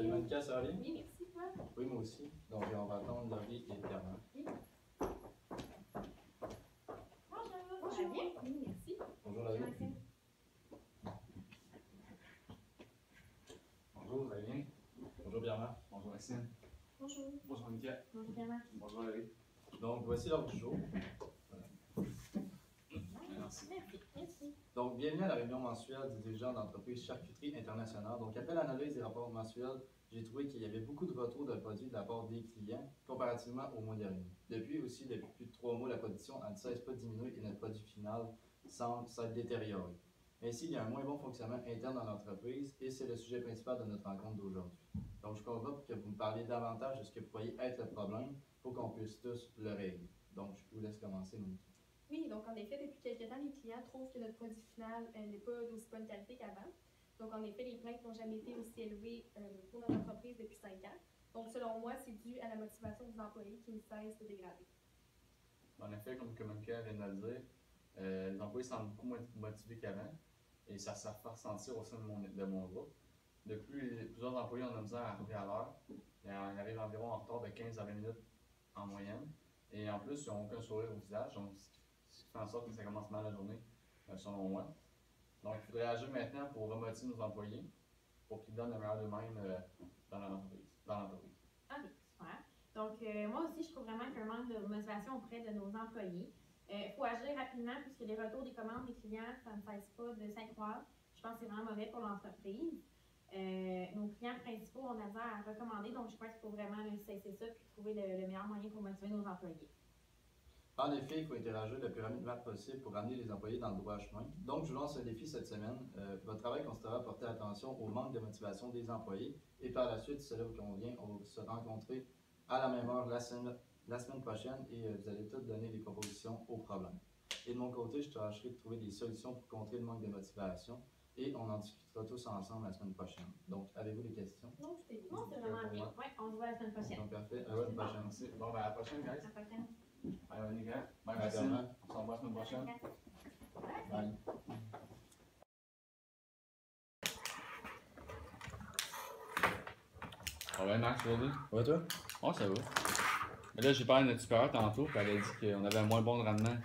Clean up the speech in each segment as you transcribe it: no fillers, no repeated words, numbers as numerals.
Salut Monica, ça va bien? Oui, merci, toi. Oui, moi aussi. Donc, on va attendre Laurie et Bernard. Oui. Bonjour. Ça va bien? Oui, merci. Bonjour Laurie. Bonjour, ça va bien? Bonjour Bernard. Bonjour Maxime. Bonjour. Bonjour Monica. Bonjour, Bernard. Bonjour Laurie. Donc, voici l'ordre du jour. Merci. Merci. Donc, bienvenue à la réunion mensuelle des dirigeants d'entreprise Charcuterie Internationale. Donc, après l'analyse des rapports mensuels, j'ai trouvé qu'il y avait beaucoup de retours de produits de la part des clients comparativement au mois dernier. Depuis plus de 3 mois, la production ne cesse pas de diminuer et notre produit final semble s'être détérioré. Ainsi, il y a un moins bon fonctionnement interne dans l'entreprise et c'est le sujet principal de notre rencontre d'aujourd'hui. Donc, je convoque pour que vous me parliez davantage de ce que pourrait être le problème pour qu'on puisse tous le régler. Donc, je vous laisse commencer, Monica. Oui, donc en effet, depuis quelques temps, les clients trouvent que notre produit final n'est pas d'aussi bonne qualité qu'avant. Donc, en effet, les plaintes n'ont jamais été aussi élevées pour notre entreprise depuis 5 ans. Donc, selon moi, c'est dû à la motivation des employés qui ne cesse de dégrader. En effet, comme Monica vient de le dire, les employés semblent beaucoup moins motivés qu'avant et ça se fait ressentir au sein de mon groupe. De plus, plusieurs employés ont de la misère à arriver à l'heure. Ils arrivent environ en retard de 15 à 20 minutes en moyenne. Et en plus, ils n'ont aucun sourire au visage, donc ce qui fait en sorte que ça commence mal la journée, selon moi. Donc, il faudrait agir maintenant pour remotiver nos employés pour qu'ils donnent le meilleur d'eux-mêmes dans l'entreprise. Ah, super. Donc, moi aussi, je trouve vraiment qu'il y a un manque de motivation auprès de nos employés. Il faut agir rapidement puisque les retours des commandes des clients, ça ne cesse pas de s'accroître. Je pense que c'est vraiment mauvais pour l'entreprise. Nos clients principaux ont de la misère à recommander, donc je crois qu'il faut vraiment cesser ça et trouver le meilleur moyen pour motiver nos employés. En effet, il faut interagir le plus rapidement possible pour ramener les employés dans le droit chemin. Donc, je vous lance un défi cette semaine. Votre travail consistera à porter attention au manque de motivation des employés et par la suite, si cela vous convient, on va se rencontrer à la même heure la semaine prochaine et vous allez tous donner des propositions aux problèmes. Et de mon côté, je tâcherai de trouver des solutions pour contrer le manque de motivation et on en discutera tous ensemble la semaine prochaine. Donc, avez-vous des questions? Non, c'est vraiment bien. Oui, on se voit la semaine prochaine. Donc, parfait. À la semaine prochaine. Merci. Bon, ben à la prochaine, guys. À la prochaine. Bye, Monica. Bye, Maxime. On se revoit la semaine prochaine. Bye. Ça va, Max, aujourd'hui? Ouais, toi? Oh, ça va. Mais là, j'ai parlé de notre supérieur tantôt, puis elle a dit qu'on avait un moins bon rendement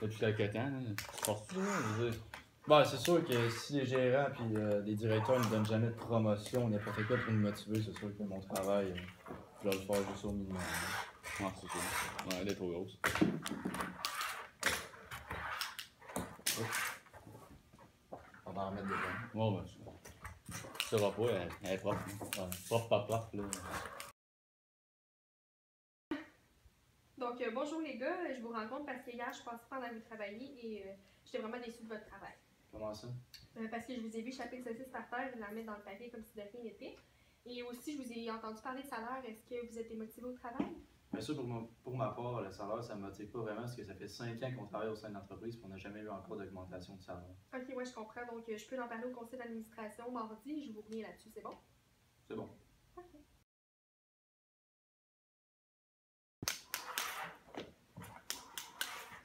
depuis quelques temps. Tu penses-tu, là? Je veux dire, Bon, c'est sûr que si les gérants et les directeurs ne donnent jamais de promotion, n'importe quoi pour nous motiver, c'est sûr que mon travail, je dois le faire juste au minimum. ouais, c'est ça. Ouais, elle est trop grosse. On va en remettre dedans. Bon, ben, ça va pas, elle est propre. Ouais. Propre, pas propre, là. Donc, bonjour les gars, je vous rencontre parce que hier, je passais pendant que vous travaillez et j'étais vraiment déçue de votre travail. Comment ça? Parce que je vous ai vu échapper le saucisse par terre et la mettre dans le papier comme si de rien n'était. Et aussi, je vous ai entendu parler de salaire. Est-ce que vous êtes démotivé au travail? Bien sûr, pour ma part, le salaire, ça ne me motive pas vraiment parce que ça fait 5 ans qu'on travaille au sein de l'entreprise et on n'a jamais eu encore d'augmentation de salaire. Ok, ouais, je comprends. Donc, je peux en parler au conseil d'administration mardi et je vous reviens là-dessus, c'est bon? C'est bon. Parfait.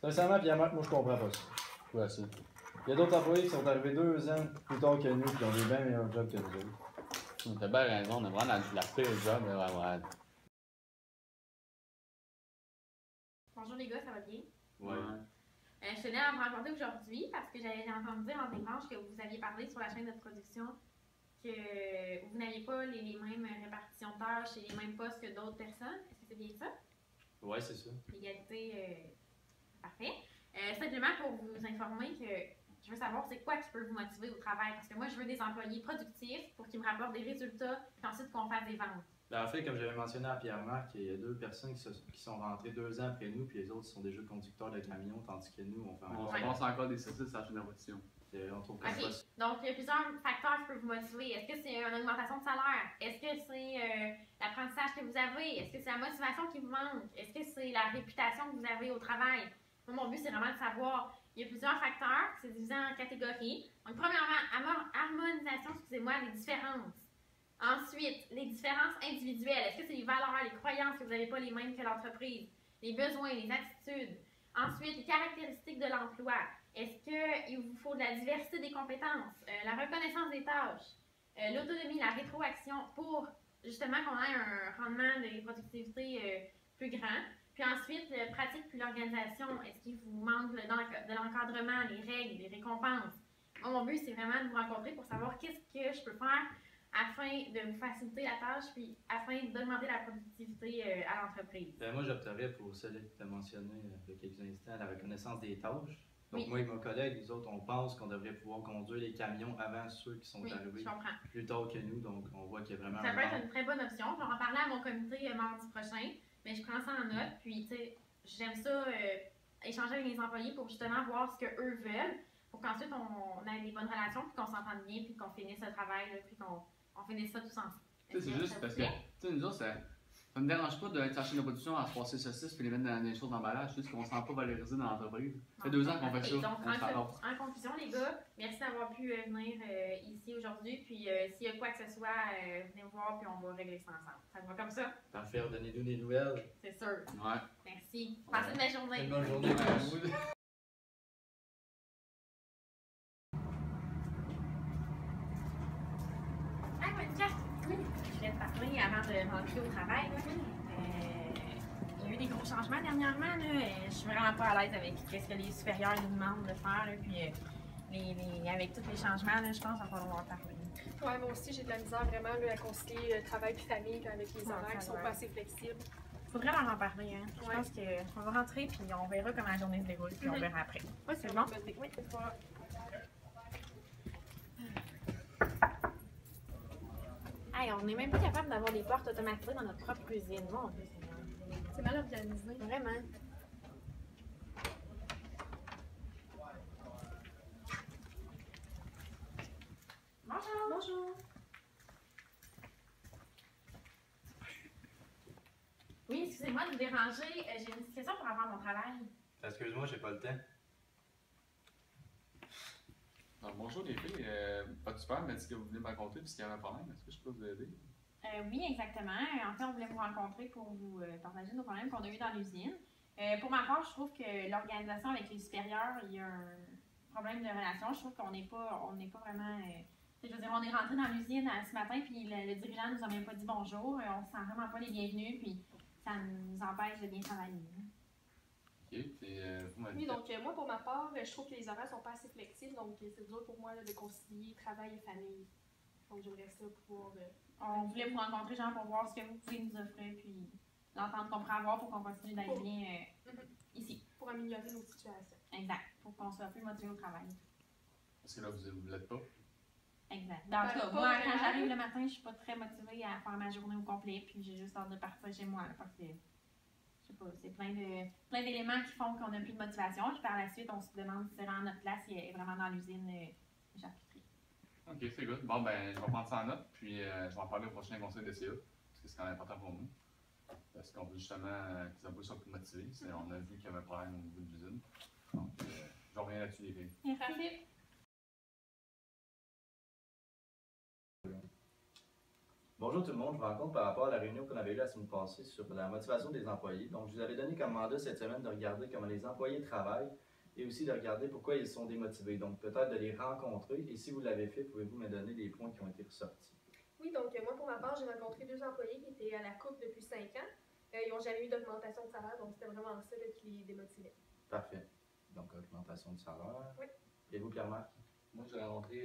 Sincèrement, Pierre-Marc, moi je comprends pas ça. Quoi, ça? Il y a d'autres employés qui sont arrivés 2 ans plus tard que nous et qui ont des bien meilleurs jobs que nous autres. T'as bien raison, on a vraiment la pire job, mais ouais. Bonjour les gars, ça va bien? Ouais. Je tenais à vous rencontrer aujourd'hui parce que j'avais entendu dire en échange que vous aviez parlé sur la chaîne de production que vous n'aviez pas les mêmes répartitions de tâches et les mêmes postes que d'autres personnes. Est-ce que c'est bien ça? Ouais, c'est ça. L'égalité, parfait. Simplement pour vous informer que je veux savoir c'est quoi qui peut vous motiver au travail parce que moi je veux des employés productifs pour qu'ils me rapportent des résultats et ensuite qu'on fasse des ventes. Ben, en fait, comme j'avais mentionné à Pierre-Marc, il y a 2 personnes qui sont rentrées 2 ans après nous, puis les autres sont déjà conducteurs de camions, tandis que nous, on fait On encore. pense encore des saucisses à la chaîne de production. On trouve OK. Donc, il y a plusieurs facteurs qui peuvent vous motiver. Est-ce que c'est une augmentation de salaire? Est-ce que c'est l'apprentissage que vous avez? Est-ce que c'est la motivation qui vous manque? Est-ce que c'est la réputation que vous avez au travail? Moi, mon but, c'est vraiment de savoir. Il y a plusieurs facteurs, c'est divisé en catégories. Donc, premièrement, harmonisation, excusez-moi, les différences. Ensuite, les différences individuelles. Est-ce que c'est les valeurs, les croyances que vous n'avez pas les mêmes que l'entreprise? Les besoins, les attitudes. Ensuite, les caractéristiques de l'emploi. Est-ce qu'il vous faut de la diversité des compétences? La reconnaissance des tâches. L'autonomie, la rétroaction pour justement qu'on ait un rendement de productivité plus grand. Puis ensuite, le pratique puis l'organisation, est-ce qu'il vous manque de l'encadrement, les règles, les récompenses? Moi, mon but, c'est vraiment de vous rencontrer pour savoir qu'est-ce que je peux faire afin de vous faciliter la tâche puis afin d'augmenter la productivité à l'entreprise. Ben, moi, j'opterais pour celui que tu as mentionné il y a quelques instants, la reconnaissance des tâches. Donc, Oui. moi et mon collègue, les autres, on pense qu'on devrait pouvoir conduire les camions avant ceux qui sont Oui, arrivés je comprends. plus tard que nous. Donc, on voit qu'il y a vraiment Ça peut être manque. une très bonne option. Je vais en parler à mon comité mardi prochain, mais je prends ça en note. Puis, tu sais, j'aime ça échanger avec les employés pour justement voir ce qu'eux veulent, pour qu'ensuite on ait des bonnes relations, puis qu'on s'entende bien, puis qu'on finisse le travail, là, puis qu'on finisse ça tous ensemble. Tu sais, c'est juste parce que, tu sais, nous autres, ça me dérange pas de chercher nos productions à se passer saucisses puis les mettre dans des choses d'emballage, juste qu'on ne se sent pas valorisé dans l'entreprise. Ça fait 2 ans qu'on fait ça. Et donc, On se rend en conclusion, les gars, merci d'avoir pu venir ici aujourd'hui. Puis, s'il y a quoi que ce soit, venez me voir, puis on va régler ça ensemble. Ça te va comme ça? Parfait, donnez-nous des nouvelles. C'est sûr. Ouais. Merci. Passez une belle journée. Une bonne journée pour vous. Hey, Monica! Je voulais te parler avant de rentrer au travail. Là. Il y a eu des gros changements dernièrement. Là. Je suis vraiment pas à l'aise avec ce que les supérieurs nous demandent de faire. Là. Puis, avec tous les changements, là, je pense qu'il va falloir en parler. Ouais, moi aussi, j'ai de la misère vraiment là, à concilier travail et famille là, avec les Ouais, horaires qui ça sont doit. pas assez flexibles. Faudrait leur en parler. Hein. Je Ouais. pense qu'on va rentrer puis on verra comment la journée se déroule. Puis on verra après. Ouais, C'est bon? Oui, c'est bon. Hey, on n'est même pas capable d'avoir des portes automatisées dans notre propre cuisine. Mon Dieu, C'est mal organisé. vraiment. Bonjour! Bonjour. Oui, excusez-moi de vous déranger. J'ai une petite question pour avoir mon travail. Excuse-moi, j'ai pas le temps. Donc, bonjour les filles. Votre super m'a dit que vous venez me raconter puisqu'il y avait un problème. Est-ce que je peux vous aider? Oui, exactement. En fait, on voulait vous rencontrer pour vous partager nos problèmes qu'on a eu dans l'usine. Pour ma part, je trouve que l'organisation avec les supérieurs, il y a un problème de relation. Je trouve qu'on n'est pas vraiment. Je veux dire, on est rentré dans l'usine ce matin, puis le dirigeant nous a même pas dit bonjour. On se sent vraiment pas les bienvenus, puis ça nous empêche de bien travailler. Ok, puis vous m'avez Oui, dit. donc moi, pour ma part, je trouve que les horaires sont pas assez flexibles, donc c'est dur pour moi là, de concilier travail et famille. Donc j'aimerais ça pouvoir... On voulait vous rencontrer, genre, pour voir ce que vous pouvez nous offrir, puis l'entente qu'on pourrait avoir pour qu'on continue d'être bien ici. pour améliorer nos situations. Exact. Pour qu'on soit plus motivé au travail. Parce que là, vous ne l'êtes pas. Exact. En tout cas, pas moi, quand vraiment. j'arrive le matin, je suis pas très motivée à faire ma journée au complet, puis j'ai juste hâte de partir chez moi, là, parce que, je sais pas, c'est plein d'éléments qui font qu'on n'a plus de motivation. Puis par la suite, on se demande si c'est vraiment notre place, est vraiment dans l'usine de charcuterie. Ok, c'est good. Bon, ben, je vais prendre ça en note, puis je vais en parler au prochain conseil de CA, parce que c'est quand même important pour nous. Parce qu'on veut justement que les employés soient plus motivés. On a vu qu'il y avait un problème au niveau de l'usine. Donc, je reviens là-dessus, les filles. Merci. Bonjour tout le monde, je vous rencontre par rapport à la réunion qu'on avait eue la semaine passée sur la motivation des employés. Donc, je vous avais donné comme mandat cette semaine de regarder comment les employés travaillent et aussi de regarder pourquoi ils sont démotivés. Donc, peut-être de les rencontrer et si vous l'avez fait, pouvez-vous me donner les points qui ont été ressortis? Oui, donc moi, pour ma part, j'ai rencontré 2 employés qui étaient à la coupe depuis 5 ans. Ils n'ont jamais eu d'augmentation de salaire, donc c'était vraiment ça là, qui les démotivait. Parfait. Donc, augmentation de salaire. Oui. Et vous, Pierre-Marc? Moi, j'ai rencontré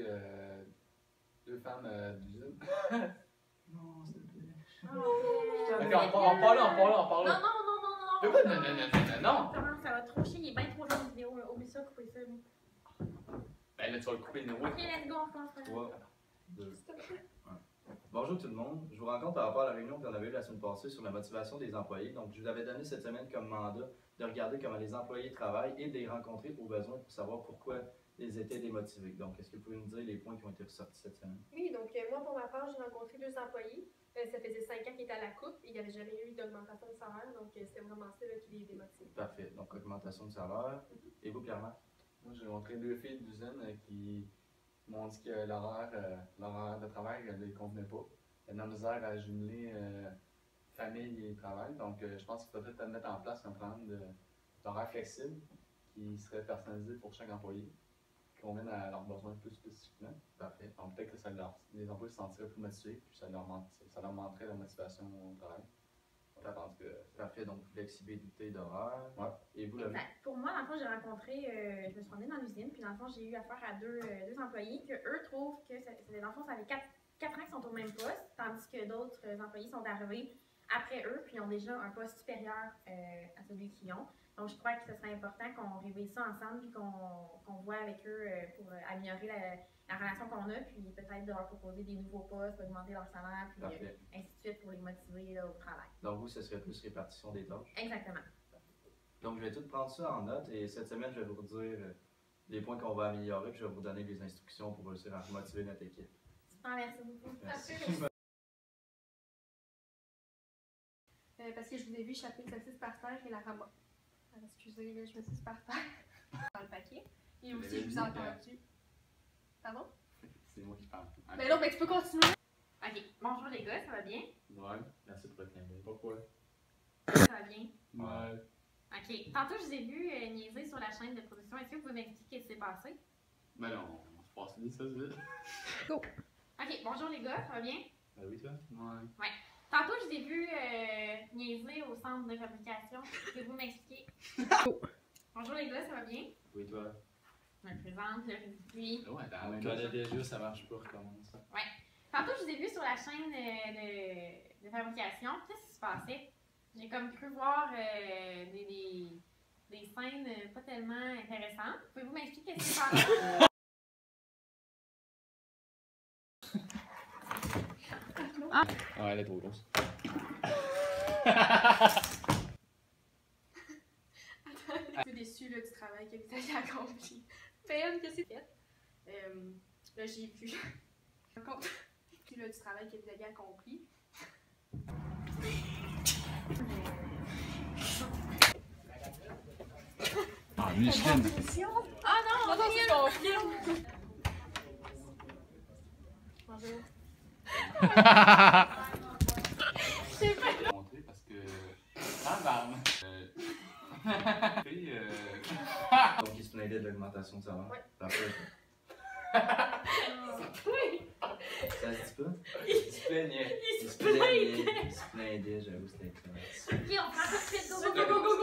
2 femmes d'usine. Non, s'il te plaît. Ok, on parle. Non, non, non, non, non. Pourquoi non? Comment ça va trop chier, il est bien trop long la vidéo, là. Oublie ça, coupez ça. Là. Ben là, tu vas le couper, Noé. Ok, let's go, on commence. 3, 2, S'il te plaît. Bonjour tout le monde, je vous rencontre par rapport à la réunion qu'on avait eue la semaine passée sur la motivation des employés. Donc, je vous avais donné cette semaine comme mandat de regarder comment les employés travaillent et de les rencontrer au besoin pour savoir pourquoi ils étaient démotivés. Donc, est-ce que vous pouvez nous dire les points qui ont été ressortis cette semaine? Oui, donc moi, pour ma part, j'ai rencontré 2 employés. Ça faisait 5 ans qu'ils étaient à la coupe et il n'y avait jamais eu d'augmentation de salaire, donc c'était vraiment ça là, qui les démotivait. Parfait. Donc, augmentation de salaire. Et vous, Pierre-Marc? Moi, j'ai rencontré 2 filles d'usine qui m'ont dit que l'horaire de travail ne les convenait pas. Il y a de la misère à jumeler famille et travail. Donc, je pense qu'il faudrait mettre en place un programme d'horaire flexible qui serait personnalisé pour chaque employé. conviennent à leurs besoins plus spécifiquement. Parfait. Donc peut-être que les employés se sentiraient plus motivés, puis ça leur montrerait la motivation au travail. Je pense que Parfait, donc flexibilité d'horaire. Ouais. Et vous, l'avez? Exact. Pour moi, dans le fond, j'ai rencontré, je me suis rendue dans l'usine, puis dans le fond, j'ai eu affaire à deux employés que eux trouvent que, dans le fond, ça fait 4 ans qu'ils sont au même poste, tandis que d'autres employés sont arrivés après eux, puis ont déjà un poste supérieur à celui qu'ils ont. Donc, je crois que ce serait important qu'on réveille ça ensemble, puis qu'on voit avec eux pour améliorer la relation qu'on a, puis peut-être de leur proposer des nouveaux postes, augmenter leur salaire, puis Parfait. ainsi de suite pour les motiver là, au travail. Donc, vous, ce serait plus répartition des tâches. Exactement. Donc, je vais tout prendre ça en note et cette semaine, je vais vous dire les points qu'on va améliorer, puis je vais vous donner des instructions pour réussir à motiver notre équipe. Super, merci beaucoup. Merci. Parce que je vous ai vu échapper le saucisse par terre et la rabat. Alors, excusez, là, je me suis par terre dans le paquet. Et aussi, je vous ai entendu. Pardon? c'est moi qui parle. Mais non, mais tu peux continuer. OK. Bonjour les gars, ça va bien? Ouais. Merci pour le clin d'œil. Pourquoi? Ça va bien. Ouais. OK. Tantôt, je vous ai vu niaiser sur la chaîne de production. Est-ce que vous pouvez m'expliquer ce qui s'est passé? Ben non, on se passe vite, ça se vite. OK. Bonjour les gars, ça va bien? Ben oui, toi? Ouais. Tantôt, je vous ai vu niaiser au centre de fabrication. Pouvez-vous m'expliquer? Bonjour les gars, ça va bien? Oui, toi. Je me présente, puis... Ouais, On connaît déjà, ça marche pas, recommence. Tantôt, je vous ai vu sur la chaîne de fabrication. Qu'est-ce qui se passait? J'ai comme cru voir des scènes pas tellement intéressantes. Pouvez-vous m'expliquer ce qui se passait? Ah, elle est trop grosse. Un peu déçue là, du travail que vous avez accompli. PM, qu'est-ce que c'est fait? Là, j'ai vu. Puis là, du travail que vous avez accompli. Ah, Micheline! Ah non, non, c'est ton film! Bonjour. Montrer parce que. Ah, Donc, il se plaignait de l'augmentation de salaire. Ouais. Parfait. Oui! Ça se dit pas? Il se plaignait. Il se plaignait, j'avoue, c'était excellent. OK, on prend tout de suite. Go, go, Go, go, go, go!